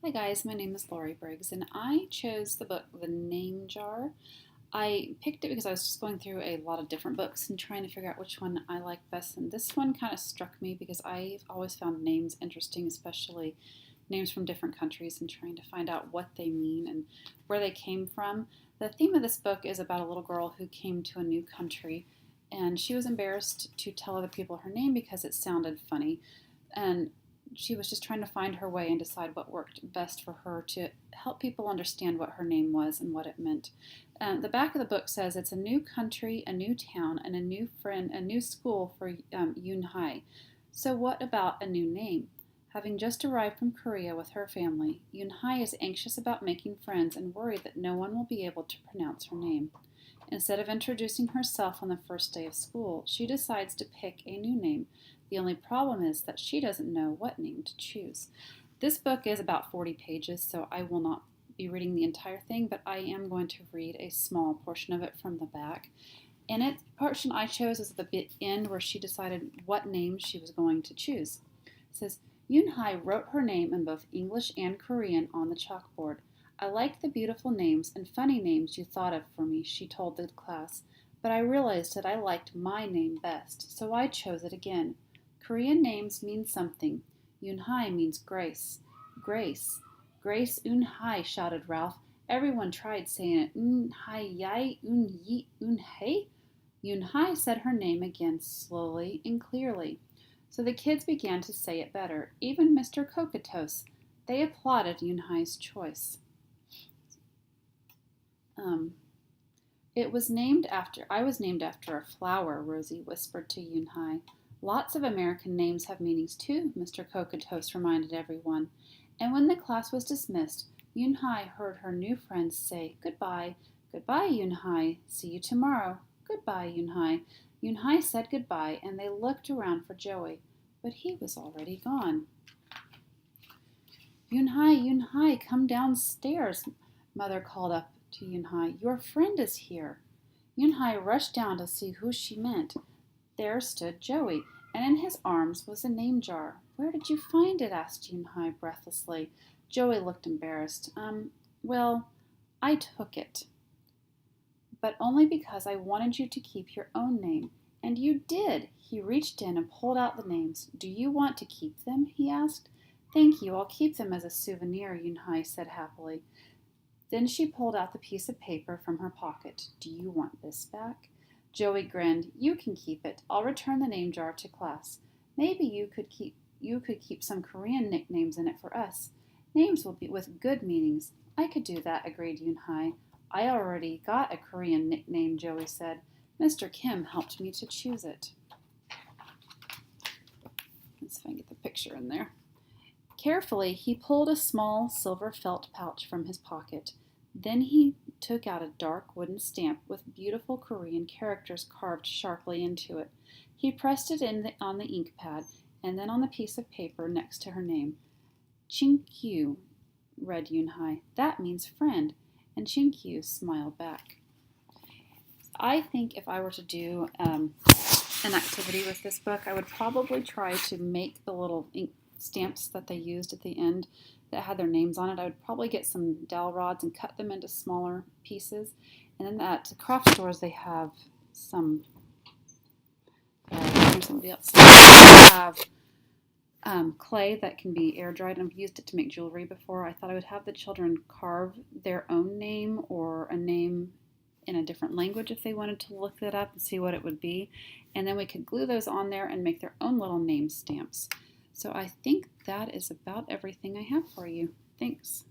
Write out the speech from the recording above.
Hi guys, my name is Lori Briggs and I chose the book The Name Jar. I picked it because I was just going through a lot of different books and trying to figure out which one I like best, and this one kind of struck me because I've always found names interesting, especially names from different countries, and trying to find out what they mean and where they came from. The theme of this book is about a little girl who came to a new country and she was embarrassed to tell other people her name because it sounded funny. And she was just trying to find her way and decide what worked best for her to help people understand what her name was and what it meant. The back of the book says it's a new country, a new town, and a new friend, a new school for Yun Hai. So, what about a new name? Having just arrived from Korea with her family, Yun Hai is anxious about making friends and worried that no one will be able to pronounce her name. Instead of introducing herself on the first day of school, she decides to pick a new name. The only problem is that she doesn't know what name to choose. This book is about 40 pages, so I will not be reading the entire thing, but I am going to read a small portion of it from the back. And the portion I chose is the bit end where she decided what name she was going to choose. It says, Yun Hai wrote her name in both English and Korean on the chalkboard. I like the beautiful names and funny names you thought of for me, she told the class, but I realized that I liked my name best, so I chose it again. Korean names mean something. Yun Hai means grace. Grace. Grace Un Hai, shouted Ralph. Everyone tried saying it. Un Hai Yai Un Yi Un Hei. Yun Hai said her name again slowly and clearly. So the kids began to say it better, even Mr. Cocotos. They applauded Yun Hai's choice. Um, I was named after a flower, Rosie whispered to Yun Hai. Lots of American names have meanings too, Mr. Cocotos reminded everyone. And when the class was dismissed, Yun Hai heard her new friends say goodbye. Goodbye, Yun Hai. See you tomorrow. Goodbye, Yun Hai. Yun Hai said goodbye, and they looked around for Joey, but he was already gone. Yun Hai, come downstairs, Mother called up to Yun Hai. Your friend is here. Yun Hai rushed down to see who she meant. There stood Joey, and in his arms was a name jar. Where did you find it? Asked Yun Hai breathlessly. Joey looked embarrassed. Well, I took it. But only because I wanted you to keep your own name. And you did. He reached in and pulled out the names. Do you want to keep them? He asked. Thank you. I'll keep them as a souvenir, Yun Hai said happily. Then she pulled out the piece of paper from her pocket. Do you want this back? Joey grinned. You can keep it. I'll return the name jar to class. Maybe you could keep some Korean nicknames in it for us. Names will be with good meanings. I could do that, agreed Yun Hai. I already got a Korean nickname, Joey said. Mr. Kim helped me to choose it. Let's see if I can get the picture in there. Carefully, he pulled a small silver felt pouch from his pocket. Then he took out a dark wooden stamp with beautiful Korean characters carved sharply into it. He pressed it on the ink pad and then on the piece of paper next to her name. Chinkyu, read Yun Hai. That means friend, and Chinkyu smiled back. I think if I were to do an activity with this book, I would probably try to make the little ink stamps that they used at the end that had their names on it. I would probably get some dowel rods and cut them into smaller pieces. And then at the craft stores, they have some. Somebody else. They have clay that can be air dried. I've used it to make jewelry before. I thought I would have the children carve their own name or a name in a different language if they wanted to look that up and see what it would be. And then we could glue those on there and make their own little name stamps. So I think that is about everything I have for you. Thanks.